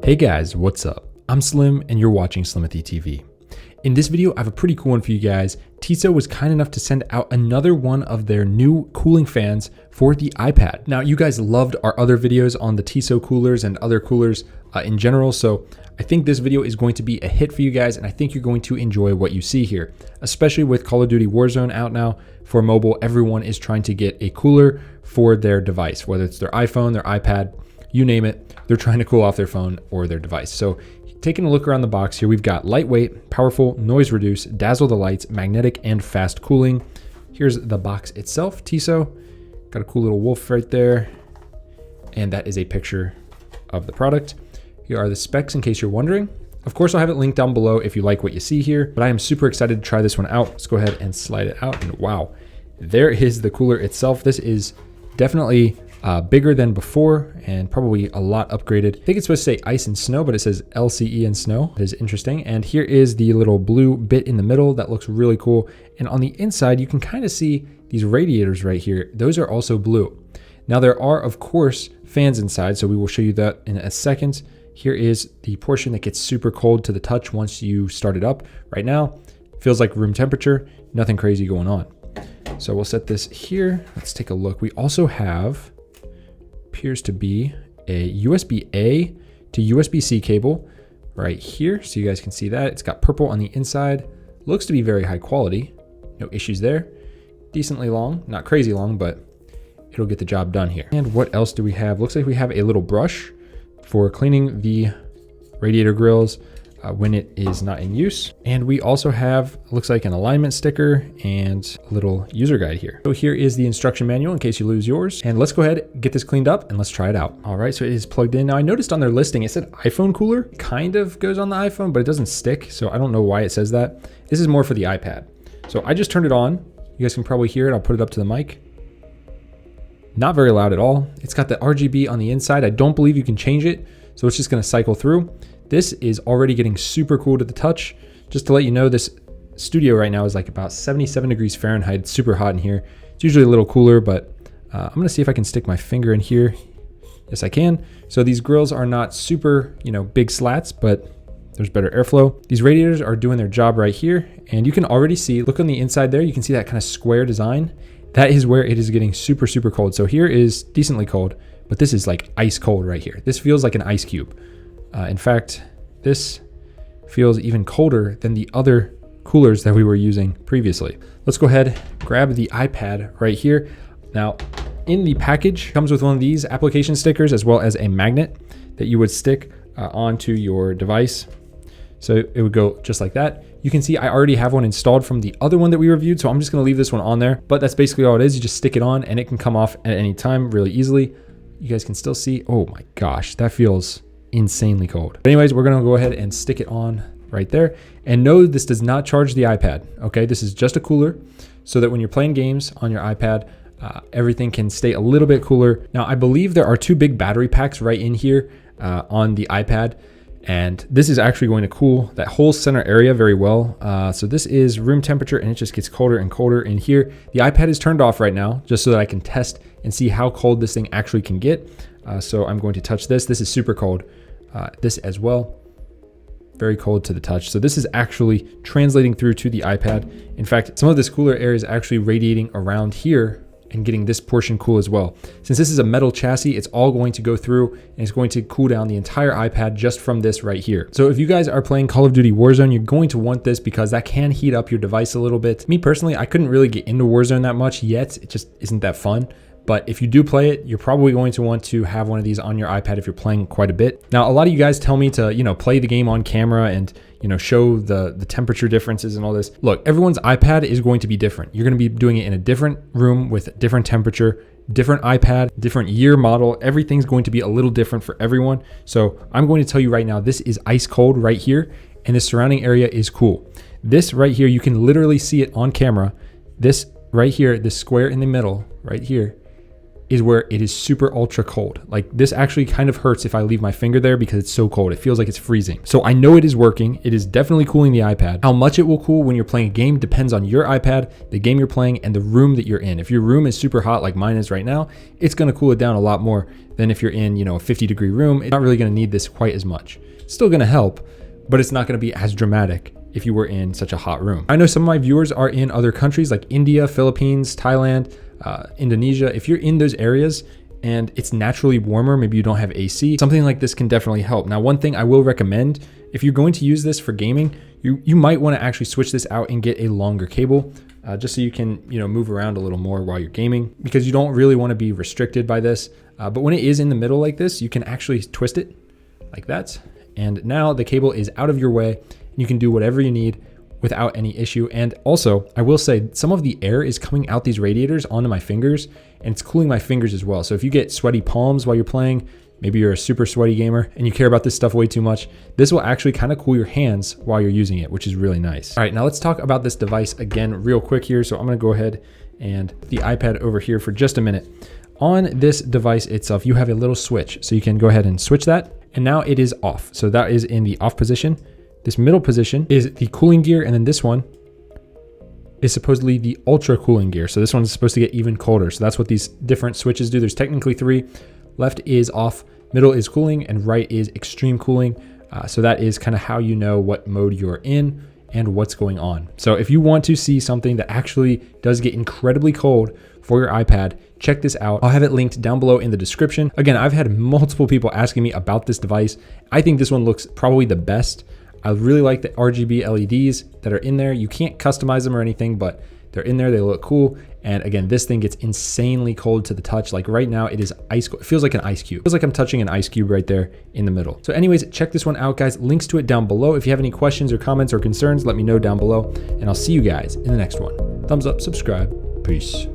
Hey guys, what's up? I'm Slim and you're watching Slimothy TV. In this video, I have a pretty cool one for you guys. TEESSO was kind enough to send out another one of their new cooling fans for the iPad. Now, you guys loved our other videos on the TEESSO coolers and other coolers in general, so I think this video is going to be a hit for you guys, and I think you're going to enjoy what you see here, especially with Call of Duty Warzone out now for mobile. Everyone is trying to get a cooler for their device, whether it's their iPhone, their iPad, you name it, they're trying to cool off their phone or their device. So taking a look around the box here, we've got lightweight, powerful, noise reduce, dazzle the lights, magnetic, and fast cooling. Here's the box itself, TEESSO. Got a cool little wolf right there. And that is a picture of the product. Here are the specs in case you're wondering. Of course, I'll have it linked down below if you like what you see here, but I am super excited to try this one out. Let's go ahead and slide it out, and wow, there is the cooler itself. This is definitely bigger than before and probably a lot upgraded. I think it's supposed to say ice and snow, but it says LCE and snow. It is interesting. And here is the little blue bit in the middle. That looks really cool. And on the inside, you can kind of see these radiators right here. Those are also blue. Now there are, of course, fans inside, so we will show you that in a second. Here is the portion that gets super cold to the touch once you start it up. Right now, feels like room temperature, nothing crazy going on. So we'll set this here. Let's take a look. We also have, appears to be a USB-A to USB-C cable right here. So you guys can see that. It's got purple on the inside. Looks to be very high quality. No issues there. Decently long, not crazy long, but it'll get the job done here. And what else do we have? Looks like we have a little brush for cleaning the radiator grills when it is not in use. And we also have, looks like an alignment sticker and a little user guide here. So here is the instruction manual in case you lose yours. And let's go ahead, get this cleaned up and let's try it out. All right, so it is plugged in. Now I noticed on their listing, it said iPhone cooler. Kind of goes on the iPhone, but it doesn't stick. So I don't know why it says that. This is more for the iPad. So I just turned it on. You guys can probably hear it. I'll put it up to the mic. Not very loud at all. It's got the RGB on the inside. I don't believe you can change it. So it's just gonna cycle through. This is already getting super cool to the touch. Just to let you know, this studio right now is like about 77 degrees Fahrenheit. It's super hot in here. It's usually a little cooler, but I'm gonna see if I can stick my finger in here. Yes, I can. So these grills are not super, big slats, but there's better airflow. These radiators are doing their job right here. And you can already see, look on the inside there, you can see that kind of square design. That is where it is getting super, super cold. So here is decently cold, but this is like ice cold right here. This feels like an ice cube. In fact, this feels even colder than the other coolers that we were using previously. Let's go ahead, grab the iPad right here. Now, in the package, comes with one of these application stickers as well as a magnet that you would stick onto your device. So it would go just like that. You can see I already have one installed from the other one that we reviewed, so I'm just gonna leave this one on there, but that's basically all it is. You just stick it on and it can come off at any time really easily. You guys can still see, oh my gosh, that feels insanely cold. But anyways, we're gonna go ahead and stick it on right there. And no, this does not charge the iPad, okay? This is just a cooler so that when you're playing games on your iPad, everything can stay a little bit cooler. Now, I believe there are two big battery packs right in here on the iPad. And this is actually going to cool that whole center area very well. So this is room temperature and it just gets colder and colder in here. The iPad is turned off right now just so that I can test and see how cold this thing actually can get. So I'm going to touch this. This is super cold. This as well, very cold to the touch. So this is actually translating through to the iPad. In fact, some of this cooler air is actually radiating around here and getting this portion cool as well. Since this is a metal chassis, it's all going to go through and it's going to cool down the entire iPad just from this right here. So if you guys are playing Call of Duty Warzone, you're going to want this because that can heat up your device a little bit. Me personally, I couldn't really get into Warzone that much yet. It just isn't that fun. But if you do play it, you're probably going to want to have one of these on your iPad if you're playing quite a bit. Now, a lot of you guys tell me to, play the game on camera and, show the temperature differences and all this. Look, everyone's iPad is going to be different. You're going to be doing it in a different room with different temperature, different iPad, different year model. Everything's going to be a little different for everyone. So I'm going to tell you right now, this is ice cold right here. And the surrounding area is cool. This right here, you can literally see it on camera. This right here, this square in the middle right here, is where it is super ultra cold. Like this actually kind of hurts if I leave my finger there because it's so cold. It feels like it's freezing. So I know it is working. It is definitely cooling the iPad. How much it will cool when you're playing a game depends on your iPad, the game you're playing, and the room that you're in. If your room is super hot like mine is right now, it's gonna cool it down a lot more than if you're in, a 50-degree room. It's not really gonna need this quite as much. It's still gonna help, but it's not gonna be as dramatic if you were in such a hot room. I know some of my viewers are in other countries like India, Philippines, Thailand, Indonesia. If you're in those areas and it's naturally warmer, maybe you don't have AC, something like this can definitely help. Now, one thing I will recommend, if you're going to use this for gaming, you might want to actually switch this out and get a longer cable, just so you can move around a little more while you're gaming, because you don't really want to be restricted by this. But when it is in the middle like this, you can actually twist it like that. And now the cable is out of your way. You can do whatever you need without any issue. And also, I will say some of the air is coming out these radiators onto my fingers, and it's cooling my fingers as well. So if you get sweaty palms while you're playing, maybe you're a super sweaty gamer and you care about this stuff way too much, this will actually kind of cool your hands while you're using it, which is really nice. All right, now let's talk about this device again real quick here. So I'm gonna go ahead and put the iPad over here for just a minute. On this device itself, you have a little switch. So you can go ahead and switch that, and now it is off. So that is in the off position. This middle position is the cooling gear, and then this one is supposedly the ultra cooling gear. So this one's supposed to get even colder. So that's what these different switches do. There's technically 3. Left is off, middle is cooling, and right is extreme cooling. So that is kind of how you know what mode you're in and what's going on. So if you want to see something that actually does get incredibly cold for your iPad, check this out. I'll have it linked down below in the description. Again, I've had multiple people asking me about this device. I think this one looks probably the best. I really like the RGB LEDs that are in there. You can't customize them or anything, but they're in there, they look cool. And again, this thing gets insanely cold to the touch. Like right now, it is ice cold. It feels like an ice cube. It feels like I'm touching an ice cube right there in the middle. So anyways, check this one out, guys. Links to it down below. If you have any questions or comments or concerns, let me know down below, and I'll see you guys in the next one. Thumbs up, subscribe, peace.